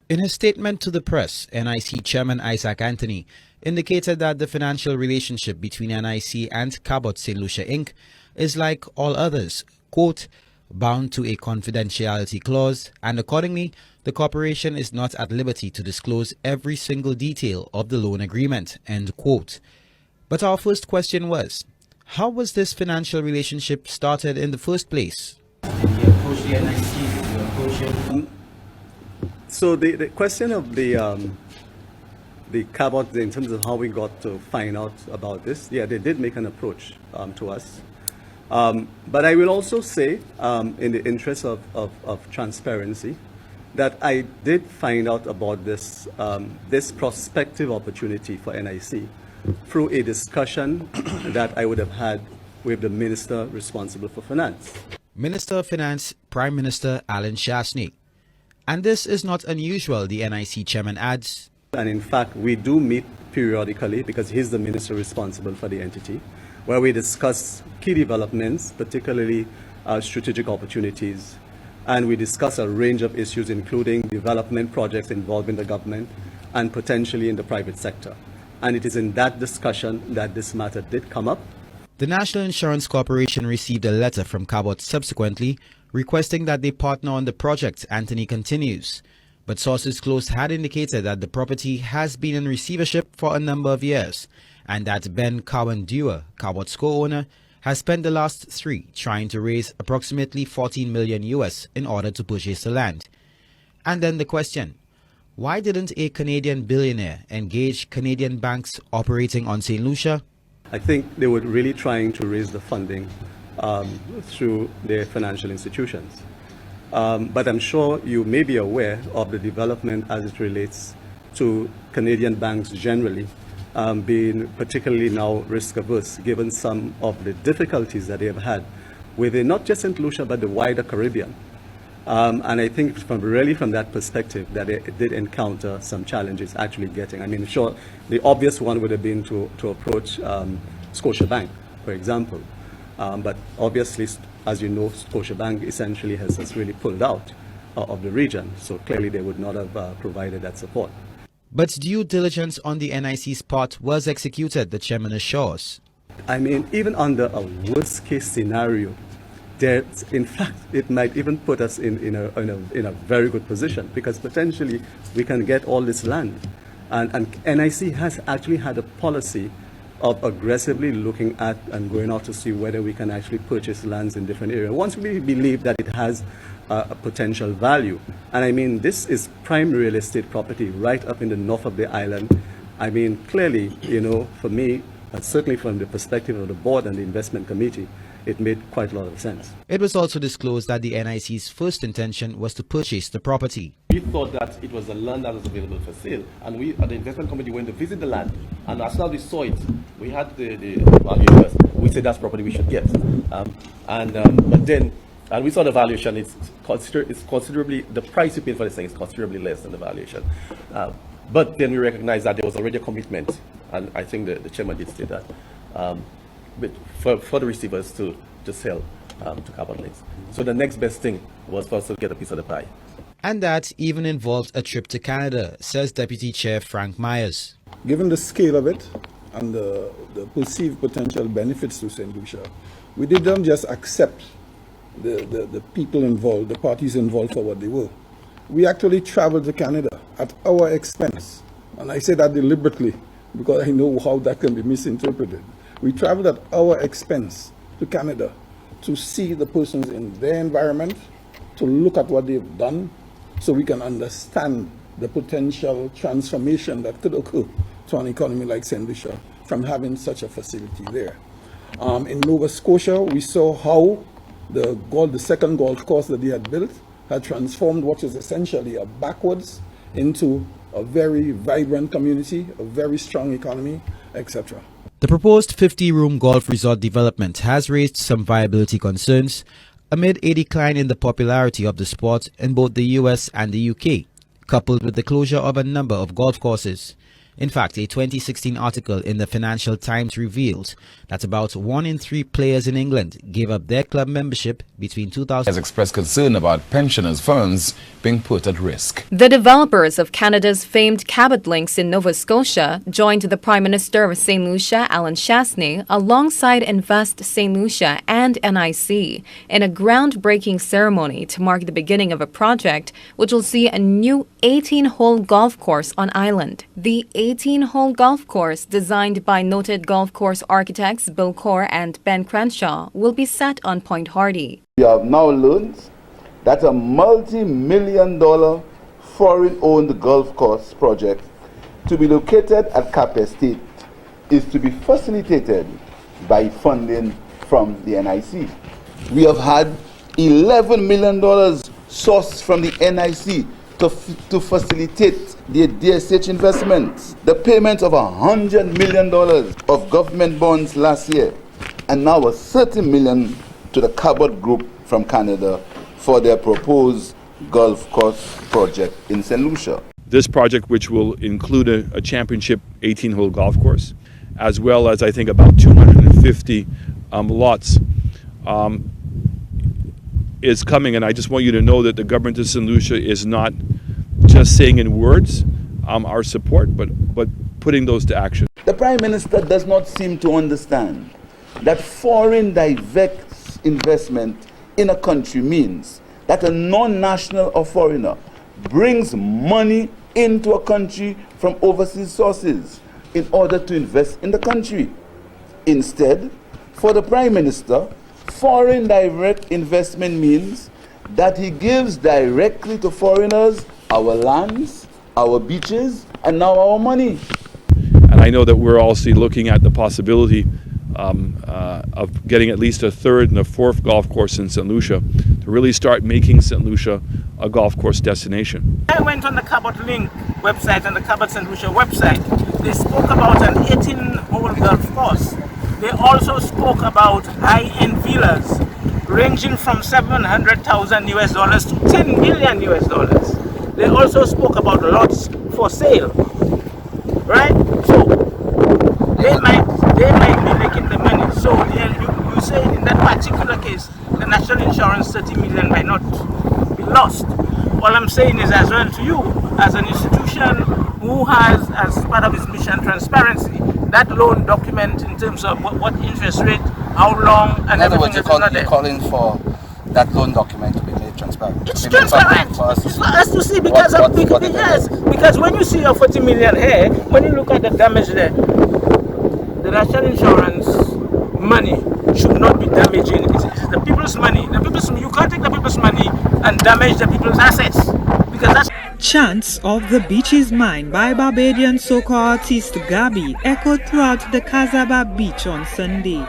In his statement to the press, NIC Chairman Isaac Anthony indicated that the financial relationship between NIC and Cabot St. Lucia Inc. is like all others, quote, bound to a confidentiality clause, and accordingly, the corporation is not at liberty to disclose every single detail of the loan agreement, end quote. But our first question was, how was this financial relationship started in the first place? So the question of the Cabot, in terms of how we got to find out about this, yeah, they did make an approach to us. But I will also say, in the interest of transparency, that I did find out about this, this prospective opportunity for NIC through a discussion that I would have had with the minister responsible for finance. Minister of Finance, Prime Minister Alan Shasney. And this is not unusual, the NIC chairman adds. And in fact, we do meet periodically because he's the minister responsible for the entity, where we discuss key developments, particularly strategic opportunities, and we discuss a range of issues, including development projects involving the government and potentially in the private sector. And it is in that discussion that this matter did come up. The National Insurance Corporation received a letter from Cabot subsequently requesting that they partner on the project, Anthony continues. But sources close had indicated that the property has been in receivership for a number of years, and that Ben Cowan-Dewar, Cabot's co-owner, has spent the last 3 trying to raise approximately $14 million US in order to purchase the land. And then the question, why didn't a Canadian billionaire engage Canadian banks operating on St. Lucia? I think they were really trying to raise the funding through their financial institutions. But I'm sure you may be aware of the development as it relates to Canadian banks generally being particularly now risk averse, given some of the difficulties that they have had within not just St. Lucia but the wider Caribbean. And I think from that perspective that it did encounter some challenges actually getting. I mean, sure, the obvious one would have been to approach Scotiabank, for example. But obviously, as you know, Scotiabank essentially has really pulled out of the region. So clearly they would not have provided that support. But due diligence on the NIC's part was executed, the chairman assures. I mean, even under a worst case scenario, in fact, it might even put us in a very good position because potentially we can get all this land. And NIC has actually had a policy of aggressively looking at and going out to see whether we can actually purchase lands in different areas. Once we believe that it has a potential value. And I mean, this is prime real estate property right up in the north of the island. I mean, clearly, you know, for me, certainly from the perspective of the board and the investment committee, it made quite a lot of sense. It was also disclosed that the NIC's first intention was to purchase the property. We thought that it was the land that was available for sale, and we at the investment committee went to visit the land, and as soon as we saw it, we had the valuers. We said that's property we should get, but then we saw the valuation. It's considerably, the price you paid for this thing is considerably less than the valuation. But then we recognized that there was already a commitment, and I think the chairman did say that. But for the receivers to sell to Cabot Links. So the next best thing was for us to get a piece of the pie. And that even involved a trip to Canada, says Deputy Chair Frank Myers. Given the scale of it and the perceived potential benefits to St. Lucia, we didn't just accept the people involved, the parties involved for what they were. We actually traveled to Canada at our expense. And I say that deliberately because I know how that can be misinterpreted. We traveled at our expense to Canada to see the persons in their environment, to look at what they've done, so we can understand the potential transformation that could occur to an economy like St. Lucia from having such a facility there. In Nova Scotia, we saw how the second golf course that they had built had transformed what is essentially a backwards into a very vibrant community, a very strong economy, etc. The proposed 50-room golf resort development has raised some viability concerns amid a decline in the popularity of the sport in both the US and the UK, coupled with the closure of a number of golf courses. In fact, a 2016 article in the Financial Times revealed that about 1 in 3 players in England gave up their club membership between 2000 has expressed concern about pensioners' funds being put at risk. The developers of Canada's famed Cabot links in Nova Scotia joined the Prime Minister of St. Lucia, Alan Chasney, alongside Invest St. Lucia and NIC in a groundbreaking ceremony to mark the beginning of a project which will see a new 18-hole golf course on island. The 18-hole golf course, designed by noted golf course architects Bill Core and Ben Crenshaw, will be set on Point Hardy. We have now learned that a multi-million-dollar foreign-owned golf course project to be located at Cap Estate is to be facilitated by funding from the NIC. We have had $11 million sourced from the NIC to facilitate the DSH investments, the payment of $100 million of government bonds last year, and now a $30 million to the Cabot Group from Canada for their proposed golf course project in St. Lucia. This project, which will include a championship 18-hole golf course, as well as I think about 250 lots, is coming, and I just want you to know that the government of St. Lucia is not just saying in words our support, but putting those to action. The Prime Minister does not seem to understand that foreign direct investment in a country means that a non-national or foreigner brings money into a country from overseas sources in order to invest in the country. Instead, for the Prime Minister, foreign direct investment means that he gives directly to foreigners our lands, our beaches, and now our money. And I know that we're also looking at the possibility of getting at least a third and a fourth golf course in St. Lucia to really start making St. Lucia a golf course destination. I went on the Cabot Link website and the Cabot St. Lucia website. They spoke about an 18-hole golf course. They also spoke about high-end villas ranging from $700,000 US to $10 million US. They also spoke about lots for sale, right? So they might be making the money. So you say in that particular case, the national insurance 30 million might not be lost. All I'm saying is, as well to you, as an institution who has, as part of its mission, transparency, that loan document in terms of what interest rate, how long, and in other words, you're calling for that loan document to be made transparent. It's transparent. It's for us to see because because when you see your 40 million here, when you look at the damage there, the national insurance money should not be damaging. It's the people's money. You can't take the people's money and damage the people's assets because that's. Chants of The Beach Is Mine by Barbadian soca artist Gabi echoed throughout the Casaba beach on Sunday.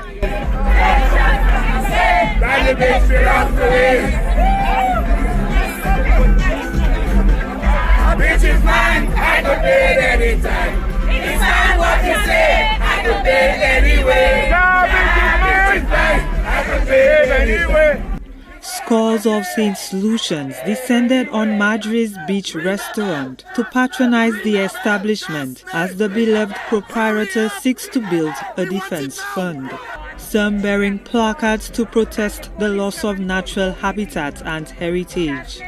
Beach is mine, I could do it anytime. It's not what you say, I could do it anyway. Beach is mine, I could do it anyway. Scores of St. Lucians descended on Madrid's beach restaurant to patronize the establishment as the beloved proprietor seeks to build a defense fund. Some bearing placards to protest the loss of natural habitat and heritage.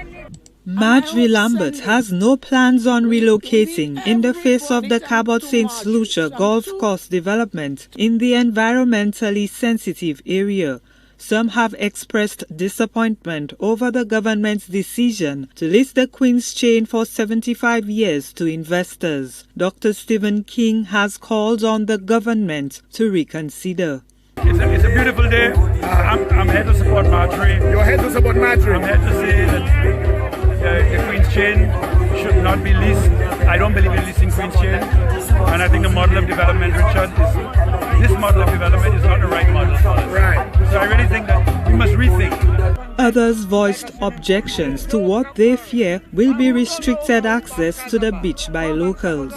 Marjorie Lambert has no plans on relocating in the face of the Cabot St. Lucia golf course development in the environmentally sensitive area. Some have expressed disappointment over the government's decision to list the Queen's Chain for 75 years to investors. Dr. Stephen King has called on the government to reconsider. It's a beautiful day. I'm here to support Marjorie. You're here to support Marjorie? I'm here to say that the Queen's Chain should not be leased. I don't believe in leasing Queen's Chain. And I think the model of development, Richard, this model of development is not the right model for us. Right. So I really think that we must rethink. Others voiced objections to what they fear will be restricted access to the beach by locals.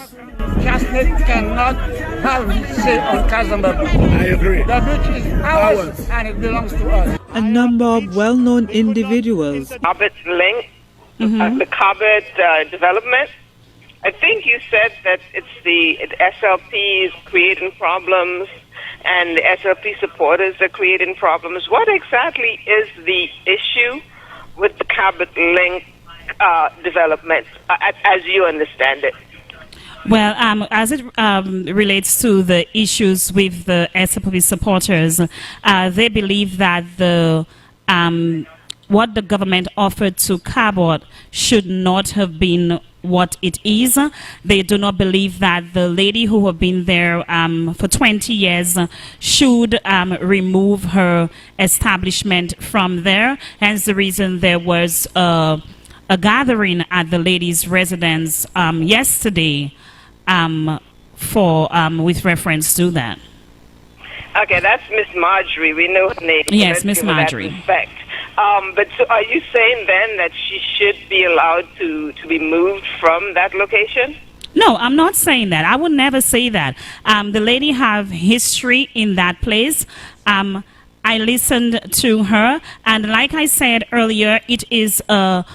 Catholic cannot have say on Casaba Beach. I agree. The beach is ours and it belongs to us. A number of well-known individuals. Cabot Link, the Cabot development, I think you said that it's the SLP is creating problems and the SLP supporters are creating problems. What exactly is the issue with the Cabot link development, as you understand it? Well, as it relates to the issues with the SLP supporters, they believe that what the government offered to Cabot should not have been what it is. They do not believe that the lady who have been there for 20 years should remove her establishment from there. Hence the reason there was a gathering at the lady's residence yesterday with reference to that. Okay, that's Miss Marjorie. We know her name. Yes, Miss Marjorie. Respect. But so are you saying then that she should be allowed to be moved from that location? No, I'm not saying that. I would never say that. The lady have history in that place. I listened to her, and like I said earlier, it is a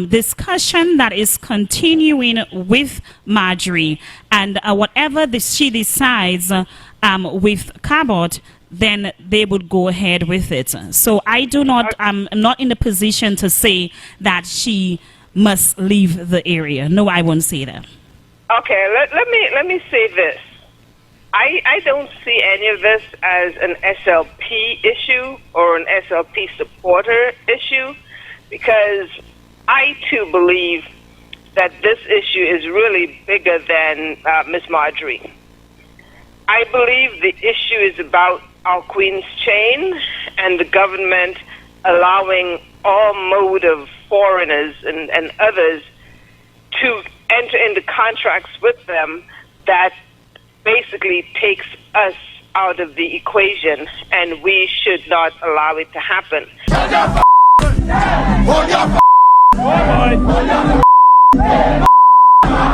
discussion that is continuing with Marjorie, and whatever she decides with Cabot, then they would go ahead with it. So I'm not in the position to say that she must leave the area. No, I won't say that. Okay, let me say this. I don't see any of this as an SLP issue or an SLP supporter issue, because I too believe that this issue is really bigger than Miss Marjorie. I believe the issue is about our Queen's Chain and the government allowing all mode of foreigners and others to enter into contracts with them that basically takes us out of the equation, and we should not allow it to happen.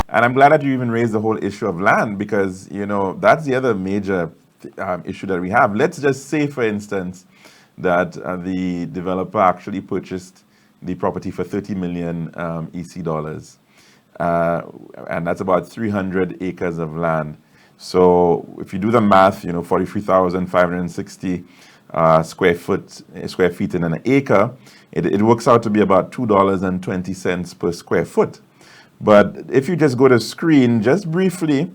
And I'm glad that you even raised the whole issue of land, because, you know, that's the other major issue that we have. Let's just say, for instance, that the developer actually purchased the property for 30 million EC dollars. And that's about 300 acres of land. So if you do the math, you know, 43,560 square feet in an acre, it works out to be about $2.20 per square foot. But if you just go to screen just briefly,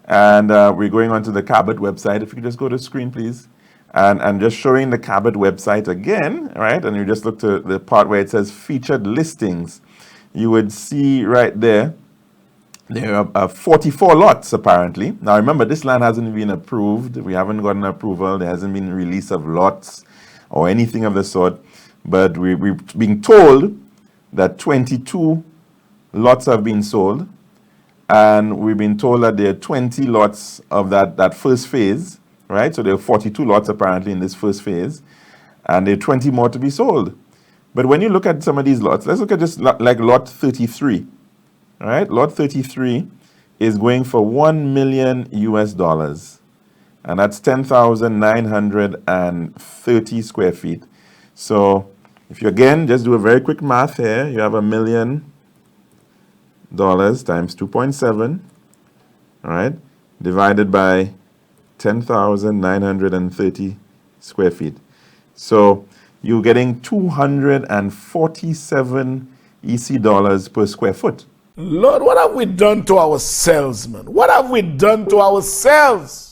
and we're going onto the Cabot website. If you could just go to screen, please. And just showing the Cabot website again, right? And you just look to the part where it says featured listings. You would see right there are 44 lots, apparently. Now, remember, this land hasn't been approved. We haven't gotten approval. There hasn't been release of lots or anything of the sort. But we're being told that 22 lots have been sold. And we've been told that there are 20 lots of that first phase, right? So there are 42 lots, apparently, in this first phase. And there are 20 more to be sold. But when you look at some of these lots, let's look at just like lot 33. All right, lot 33 is going for $1 million US, and that's 10,930 square feet. So if you again just do a very quick math here, you have $1 million times 2.7, all right, divided by 10,930 square feet. So you're getting 247 EC dollars per square foot. Lord, what have we done to ourselves, man? What have we done to ourselves?